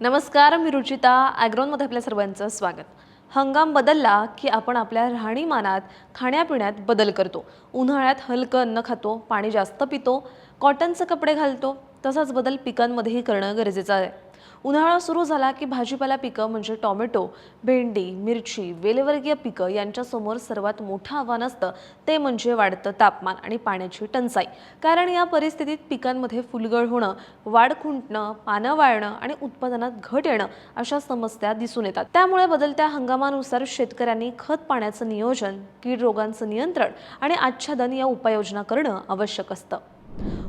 नमस्कार, मी रुचिता. ॲग्रोनमध्ये आपल्या सर्वांचं स्वागत. हंगाम बदलला की आपण आपल्या राहणीमानात, खाण्यापिण्यात बदल करतो. उन्हाळ्यात हलकं अन्न खातो, पाणी जास्त पितो, कॉटनचे कपडे घालतो. तसाच बदल पिकांमध्येही करणं गरजेचं आहे. उन्हाळा सुरू झाला की भाजीपाला पिकं म्हणजे टोमॅटो, भेंडी, मिरची, वेलवर्गीय पिकं यांच्यासमोर सर्वात मोठं आव्हान असतं ते म्हणजे वाढतं तापमान आणि पाण्याची टंचाई. कारण या परिस्थितीत पिकांमध्ये फुलगळ होणं, वाढ खुंटणं, पानं वाळणं आणि उत्पादनात घट येणं अशा समस्या दिसून येतात. त्यामुळे बदलत्या हंगामानुसार शेतकऱ्यांनी खत पाण्याचं नियोजन, कीड रोगांचं नियंत्रण आणि आच्छादन या उपाययोजना करणं आवश्यक असतं.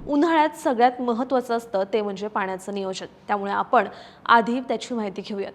उन्हाळ्यात सगळ्यात महत्त्वाचं असतं ते म्हणजे पाण्याचं नियोजन. त्यामुळे आपण आधी त्याची माहिती घेऊयात.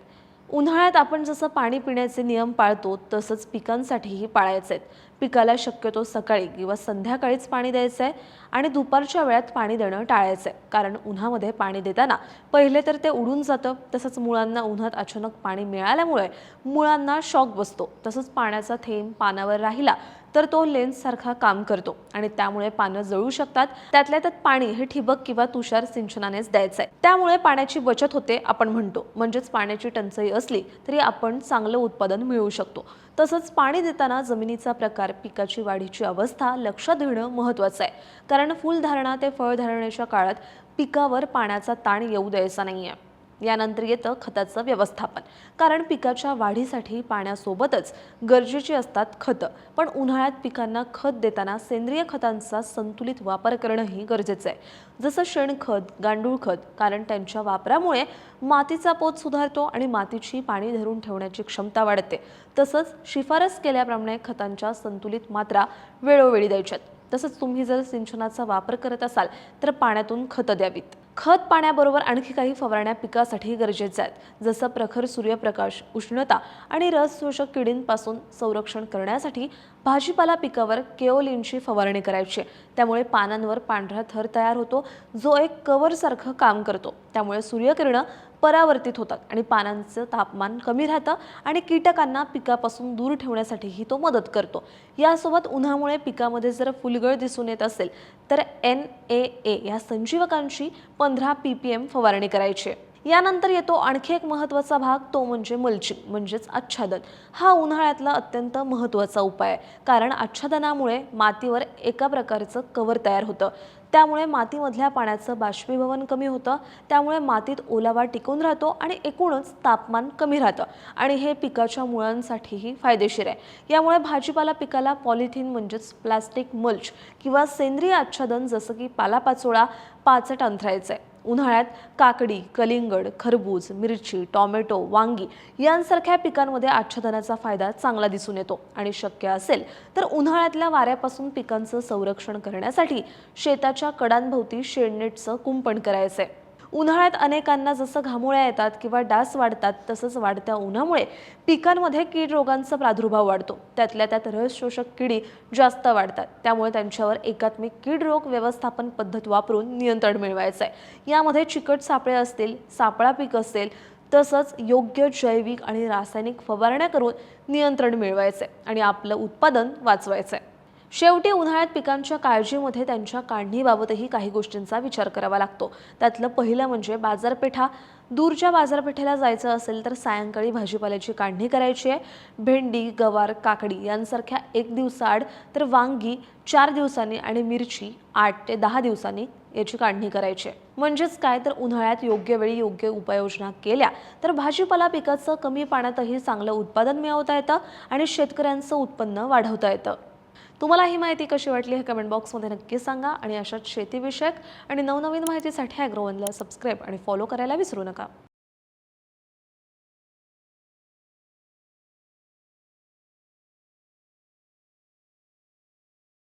उन्हाळ्यात आपण जसं पाणी पिण्याचे नियम पाळतो तसंच पिकांसाठीही पाळायचे आहेत. पिकाला शक्यतो सकाळी किंवा संध्याकाळीच पाणी द्यायचं आहे आणि दुपारच्या वेळात पाणी देणं टाळायचं आहे. कारण उन्हामध्ये पाणी देताना पहिले तर ते उडून जातं, तसंच मुळांना उन्हात अचानक पाणी मिळाल्यामुळे मुळांना शॉक बसतो. तसंच पाण्याचा थेंब पानावर राहिला तर तो लेन्ससारखा काम करतो आणि त्यामुळे पानं जळू शकतात. त्यातल्या त्यात पाणी हे ठिबक किंवा तुषार सिंचनानेच द्यायचं आहे. त्यामुळे पाण्याची बचत होते आपण म्हणतो. म्हणजेच पाण्याची टंचाई असली तरी आपण चांगलं उत्पादन मिळवू शकतो. तसंच पाणी देताना जमिनीचा प्रकार, पिकाची वाढीची अवस्था लक्षात घेणं महत्त्वाचं आहे. कारण फुलधारणा ते फळधारणेच्या काळात पिकावर पाण्याचा ताण येऊ द्यायचा नाहीये. यानंतर येतं खताचं व्यवस्थापन. कारण पिकाच्या वाढीसाठी पाण्यासोबतच गरजेची असतात खतं. पण उन्हाळ्यात पिकांना खत देताना सेंद्रिय खतांचा संतुलित वापर करणंही गरजेचं आहे. जसं शेणखत, गांडूळ खत. कारण त्यांच्या वापरामुळे मातीचा पोत सुधारतो आणि मातीची पाणी धरून ठेवण्याची क्षमता वाढते. तसंच शिफारस केल्याप्रमाणे खतांच्या संतुलित मात्रा वेळोवेळी द्यायच्यात. तसंच तुम्ही जर सिंचनाचा वापर करत असाल तर पाण्यातून खतं द्यावीत. खत पाण्याबरोबर आणखी काही फवारण्या पिकासाठी गरजेच्या आहेत. जसं प्रखर सूर्यप्रकाश, उष्णता आणि रस शोषक किडींपासून संरक्षण करण्यासाठी भाजीपाला पिकावर केओलिनची फवारणी करायची. त्यामुळे पानांवर पांढरा थर तयार होतो जो एक कव्हरसारखं काम करतो. त्यामुळे सूर्यकिरणं परावर्तित होतात आणि पानांचं तापमान कमी राहतं आणि कीटकांना पिकापासून दूर ठेवण्यासाठीही तो मदत करतो. यासोबत उन्हामुळे पिकामध्ये जर फुलगळ दिसून येत असेल तर NAA या संजीवकांची 15 ppm फवारणी करायची. यानंतर येतो आणखी एक महत्त्वाचा भाग, तो म्हणजे मल्चिंग म्हणजेच आच्छादन. हा उन्हाळ्यातला अत्यंत महत्त्वाचा उपाय आहे. कारण आच्छादनामुळे मातीवर एका प्रकारचं कव्हर तयार होतं. त्यामुळे मातीमधल्या पाण्याचं बाष्पीभवन कमी होतं. त्यामुळे मातीत ओलावा टिकून राहतो आणि एकूणच तापमान कमी राहतं आणि हे पिकाच्या मुळांसाठीही फायदेशीर आहे. यामुळे भाजीपाला पिकाला पॉलिथिन म्हणजेच प्लास्टिक मल्च किंवा सेंद्रिय आच्छादन जसं की पालापाचोळा, पाचट अंथरायचं आहे. उन्हाळ्यात काकडी, कलिंगड, खरबूज, मिरची, टोमॅटो, वांगी यांसारख्या पिकांमध्ये आच्छादनाचा फायदा चांगला दिसून येतो. आणि शक्य असेल तर उन्हाळ्यातल्या वाऱ्यापासून पिकांचं संरक्षण करण्यासाठी शेताच्या कडांभोवती शेडनेटचं कुंपण करायचं आहे. उन्हाळ्यात अनेकांना जसं घामोळ्या येतात किंवा डास वाढतात तसंच वाढत्या उन्हामुळे पिकांमध्ये कीड रोगांचा प्रादुर्भाव वाढतो. त्यातल्या त्यात रस शोषक किडी जास्त वाढतात. त्यामुळे त्यांच्यावर एकात्मिक कीड रोग व्यवस्थापन पद्धत वापरून नियंत्रण मिळवायचं आहे. यामध्ये चिकट सापळे असतील, सापळा पीक असेल तसंच योग्य जैविक आणि रासायनिक फवारण्या करून नियंत्रण मिळवायचं आहे आणि आपलं उत्पादन वाचवायचं आहे. शेवटी उन्हाळ्यात पिकांच्या काळजीमध्ये त्यांच्या काढणीबाबतही काही गोष्टींचा विचार करावा लागतो. त्यातलं पहिलं म्हणजे बाजारपेठा. दूरच्या बाजारपेठेला जायचं असेल तर सायंकाळी भाजीपाल्याची काढणी करायची आहे. भेंडी, गवार, काकडी यांसारख्या 1 दिवसाआड, तर वांगी 4 दिवसांनी आणि मिरची 8 ते 10 दिवसांनी याची काढणी करायची आहे. म्हणजेच काय, तर उन्हाळ्यात योग्य वेळी योग्य उपाययोजना केल्या तर भाजीपाला पिकाचं कमी पाण्यातही चांगलं उत्पादन मिळवता येतं आणि शेतकऱ्यांचं उत्पन्न वाढवता येतं. तुम्हाला ही माहिती कशी वाटली हे कमेंट बॉक्समध्ये नक्की सांगा आणि अशाच शेतीविषयक आणि नवनवीन माहितीसाठी ॲग्रोवनला सबस्क्राईब आणि फॉलो करायला विसरू नका.